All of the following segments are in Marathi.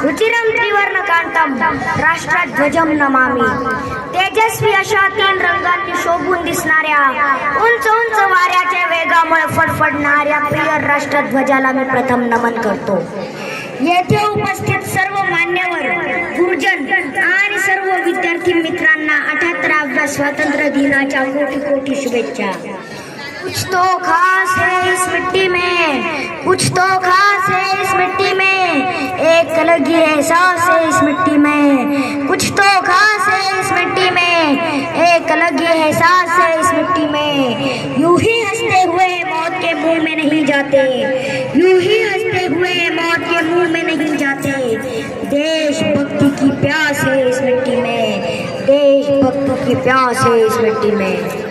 रुचिरं त्रिवर्णकांतं राष्ट्रध्वजं नमामि। तेजस्वी अशा तीन रंगांनी शोभून दिसणाऱ्या उंच उंच वाऱ्याच्या वेगामुळे फडफडणाऱ्या प्रिय राष्ट्रध्वजाला मी प्रथम नमन करतो। येथे उपस्थित सर्व मान्यवर गुरुजन आणि सर्व विद्यार्थी मित्रांना 78व्या स्वातंत्र्य दिनाच्या कोटी कोटी शुभेच्छा। कुछ तो खास है इस मिट्टी में, कुछ तो खास है इस मिट्टी में, एक अलग ही एहसास है इस मिट्टी में। कुछ तो खास है इस मिट्टी में, एक अलग ही एहसास है इस मिट्टी में। यूं ही हंसते हुए मौत के मुंह में नहीं जाते, यूं ही हंसते हुए मौत के मुंह में नहीं जाते। देशभक्ति की प्यास है इस मिट्टी में, देशभक्ति की प्यास है इस मिट्टी में।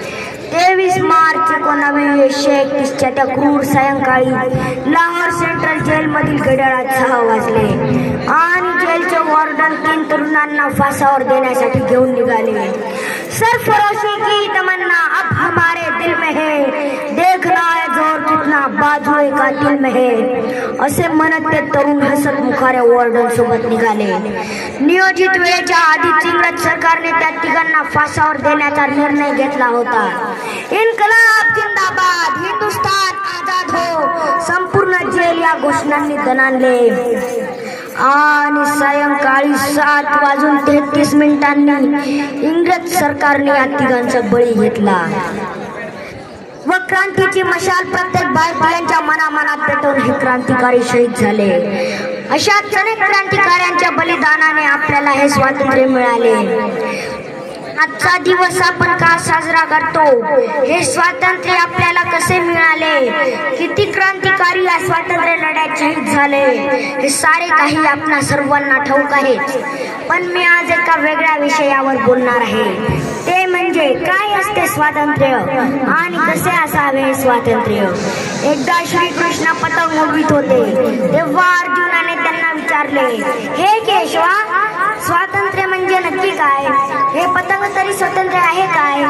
23 मार्च 1931च्या त्या क्रूर सायंकाळी लाहोर सेंट्रल जेलमधील घड्याळात 6 वाजले आणि जेलचे वॉर्डन 3 तरुणांना फासावर देण्यासाठी घेऊन निघाले। सरफरोशी की तमन्ना अब हमारे दिल में है, देखना है जोर कितना बाजुए कातिल में है, असे म्हणत ते तरुण हसत मुखाऱ्या वॉर्डन सोबत निघाले। नियोजित वेळेच्या आधीच इंग्रज सरकारने त्या तिघांना फासावर देण्याचा निर्णय घेतला होता। इन्कलाब जिंदाबाद, हिंदुस्तान आजाद हो, संपूर्ण जेल या घोषणांनी दणाणले आणि सायंकाळी 7:33 इंग्रज सरकारने या तिघांचा बळी घेतला व क्रांतीची मशाल प्रत्येक भारतीयांच्या मनामनात पेटवून हे क्रांतिकारी शहीद झाले। अशाच अनेक क्रांतिकाऱ्यांच्या बलिदानाने आपल्याला हे स्वातंत्र्य मिळाले। आजचा दिवस आपण का साजरा करतो? हे स्वातंत्र्य आपल्याला कसे मिळाले? किती क्रांतिकारी या स्वातंत्र्य लढ्यात शहीद झाले? हे सारे काही आपणा सर्वांना ठाऊक आहे, पण मी आज एका वेगळ्या विषयावर बोलणार आहे। ते म्हणजे काय असते स्वातंत्र्य आणि कसे असावे हे स्वातंत्र्य। एकदा श्रीकृष्ण पतंग उडवीत होते तेव्हा अर्जुनाने त्यांना विचारले, हे केशवा, स्वातंत्र्य म्हणजे नक्की काय? हे पतंग तरी स्वतंत्र आहे काय?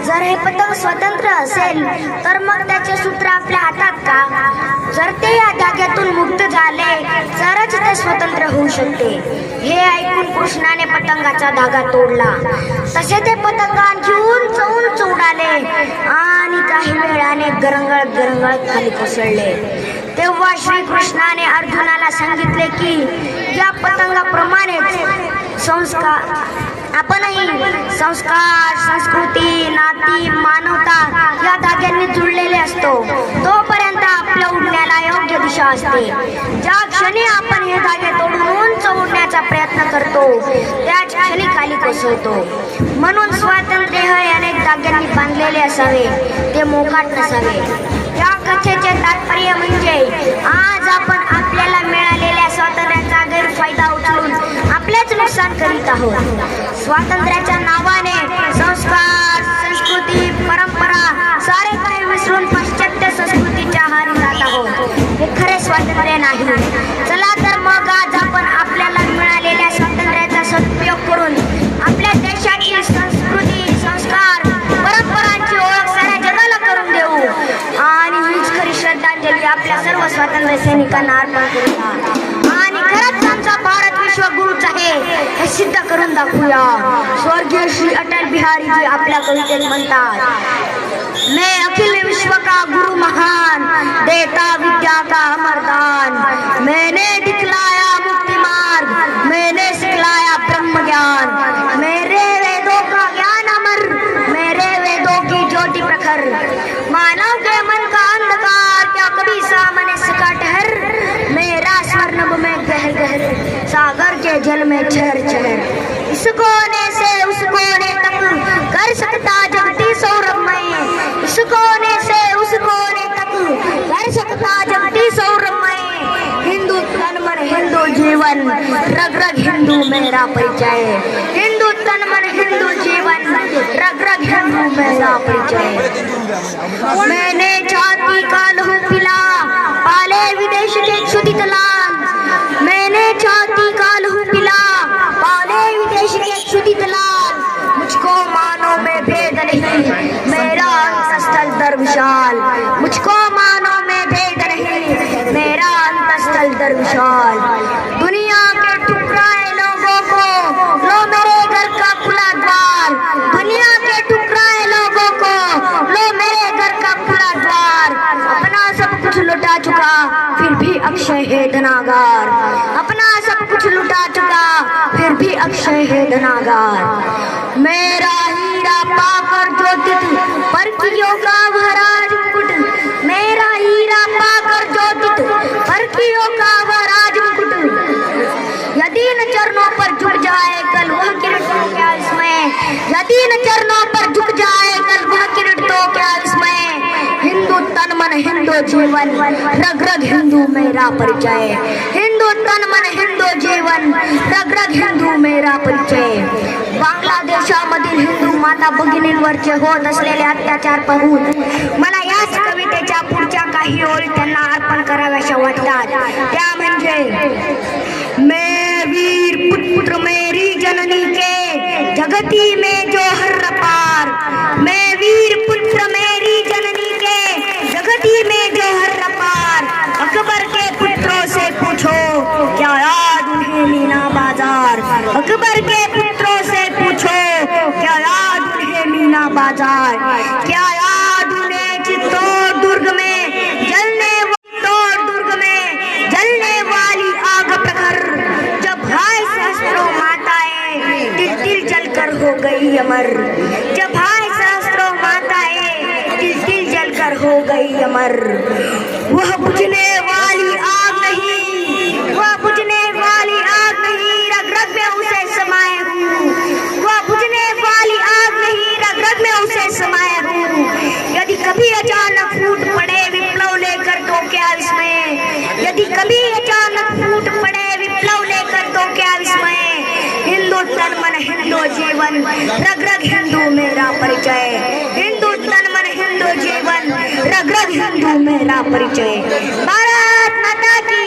जर हे पतंग स्वतंत्र असेल तर मग त्याचे सूत्र आपल्या हातात का? जर ते या धाग्यातून मुक्त झाले तरच ते स्वतंत्र होऊ शकते। हे ऐकून कृष्णाने पतंगाचा धागा तोडला। तसे ते पतंग आणखी उंच उंच उडाले आणि काही वेळाने गरंगळत गरंगळत खाली कोसळले। तेव्हा श्रीकृष्णाने अर्जुनाला सांगितले की या पतंगाप्रमाणेच आपणही संस्कार, संस्कृती, नाती, मानवता या धाग्यांनी जुळलेले असतो। तोपर्यंत आपल्या उडण्याला योग्य दिशा असते। ज्या क्षणी आपण हे धागे तोडून उंच उडण्याचा प्रयत्न करतो त्याच क्षणी खाली कोसळतो। म्हणून स्वातंत्र्य हे अनेक धाग्यांनी बांधलेले असावे, ते मोकाट नसावे। या कथेचे तात्पर्य म्हणजे आज आपण आपल्याला मिळालेल्या स्वातंत्र्याचा गैरफायदा उचलून आपलेच नुकसान करीत आहोत। स्वातंत्र्याच्या नावाने संस्कार, संस्कृती, परंपरा सारे काही विसरून पाश्चात्य संस्कृतीच्या आहारी जात आहोत। हे खरे स्वातंत्र्य नाही। चला तर मग आज आपण आपल्याला मिळालेल्या स्वातंत्र्याचा सदुपयोग करून आपल्या देशाची संस्कृती, संस्कार, परंपरांची ओळख साऱ्या जगाला करून देऊ आणि हीच खरी श्रद्धांजली आपल्या सर्व स्वातंत्र्य सैनिकांना अर्पण करूया आणि खरंच आमचा भारत विश्वगुरूच आहे हे सिद्ध करून दाखवूया। स्वर्गीय श्री अटल बिहारी जी आपल्या कवितेत म्हणतात, मैं अखिल विश्व का गुरु महान, देता विद्या का अमरदान, मैंने दिखलाया मुक्ति मार्ग, मैंने सिखलाया ब्रह्म ज्ञान, मेरे वेदों का ज्ञान अमर, मेरे वेदों की ज्योति प्रखर, मानव के मन का अंधकार क्या कभी सामने सका ठहर, मेरा स्वर्णभ में गहर गहर, सागर के जल में छहर छहर, इस कोने से उस कोने तक कर सकता जगती सौरभमय, इस कोने से उस कोने तक कर सकता जगती सौरभमय। हिंदू तन मन हिंदू जीवन, रग रग हिंदू मेरा परिचय, हिंदू तन मन हिंदू जीवन, रग रग हिंदू मेरा परिचय। मैंने छाती का लहू पिला, पाले विदेश के क्षुधित लाल, मैंने छाती का लहू पिला, पाले विदेश के क्षुधित लाल, मुझको मानो में भेद नहीं, मेरा अंतस्थल दर विशाल, मुझको मानो में भेद नहीं, मेरा अंतस्थल दर विशाल। दुनिया के चुका फिर भी अक्षय है धनागार, अपना सब कुछ लुटा चुका फिर भी अक्षय है धनागार। मेरा हीरा पाकर ज्योतित परखियों का वह राजमुकुट, मेरा हीरा पाकर ज्योतित परखियों का वह राजमुकुट, यदि न चरणों पर झुक जाए कल वह किरण तो क्या इसमें, यदि न चरणों पर झुक जाए कल वह किरण तो क्या इसमें। हिंदू तन मन हिंदू जीवन रग रग हिंदू मेरा परिचय, हिंदू तन मन हिंदू जीवन रग रग हिंदू मेरा परिचय। बांगलादेशामधील हिंदू माता भगिनींवरचे होत असलेले अत्याचार पाहून मला याच कवितेच्या पुढच्या काही ओळी त्यांना अर्पण कराव्याशा वाटतात, त्या म्हणजे मैं वीर पुत्र मेरी जननी के जगती में जो हर पार, मैं वीर पुत्र मेरी जननी के जगती में जो हर पार। अकबर के पुत्रों से पूछो क्या याद उन्हें मीना बाजार, अकबर के पुत्रों से पूछो क्या याद उन्हें मीना बाजार, क्या याद उन्हें चित्तौड़ दुर्ग में जलने चित्तौड़ दुर्ग में जलने वाली आग प्रखर, जब भाई सहस्त्रों माताएं तिल तिल जलकर हो गई अमर, जब भाई सहस्त्रों माताएं तिल तिल जलकर हो गई अमर। वह बुझने वाली आग नहीं, वह बुझने वाली आग नहीं रग रग में उसे समाये हूँ, वह बुझने वाली आग नहीं रग रग में उसे समाये हूँ। यदि कभी अचानक फूट पड़े विप्लव लेकर तो क्या इसमें, यदि कभी अचानक फूट पड़े विप्लव लेकर तो क्या इसमें। हिंदू तन मन हिंदू जीवन रग रग हिंदू मेरा परिचय, हिंदू तन मन हिंदू जीवन रग रग हिंदू मेरा परिचय। भारत माता की